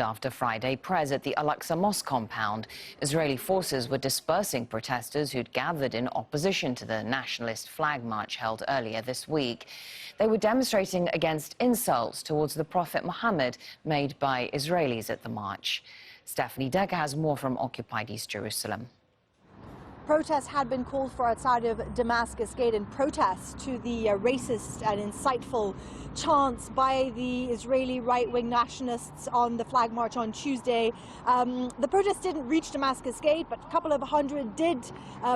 After Friday prayers at the Aqsa mosque compound, Israeli forces were dispersing protesters who'd gathered in opposition to the nationalist flag march held earlier this week. They were demonstrating against insults towards the Prophet Muhammad made by Israelis at the march. Stephanie Decker has more from occupied East Jerusalem. Protests had been called for outside of Damascus Gate in protest to the racist and insightful chants by the Israeli right-wing nationalists on the flag march on Tuesday. The protests didn't reach Damascus Gate, but a couple of hundred did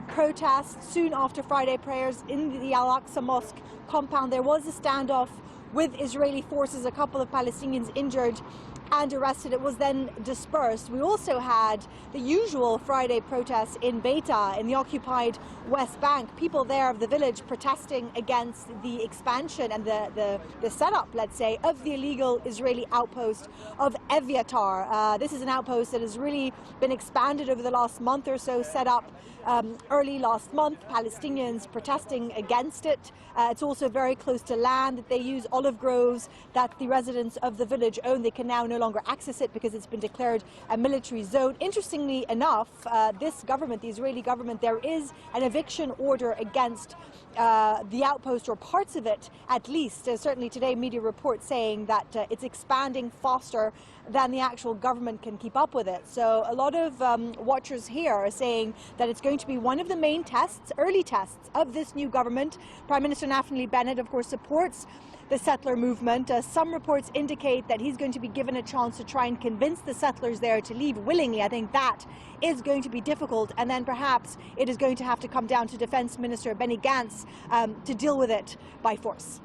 protest soon after Friday prayers in the Al-Aqsa Mosque compound. There was a standoff with Israeli forces, a couple of Palestinians injured and arrested. It was then dispersed. We also had the usual Friday protests in Beita, in the occupied West Bank. People there of the village protesting against the expansion and the setup, let's say, of the illegal Israeli outpost of Eviatar. This is an outpost that has really been expanded over the last month or so, set up early last month. Palestinians protesting against it. It's also very close to land that they use, olive groves that the residents of the village own. They can now no longer access it because it's been declared a military zone. Interestingly enough, this government, the Israeli government, there is an eviction order against the outpost, or parts of it at least. Certainly today media reports saying that it's expanding faster than the actual government can keep up with it. So a lot of watchers here are saying that it's going to be one of the main tests, early tests of this new government. Prime Minister Naftali Bennett, of course, supports the settler movement. Some reports indicate that he's going to be given a chance to try and convince the settlers there to leave willingly. I think that is going to be difficult, and then perhaps it is going to have to come down to Defense Minister Benny Gantz to deal with it by force.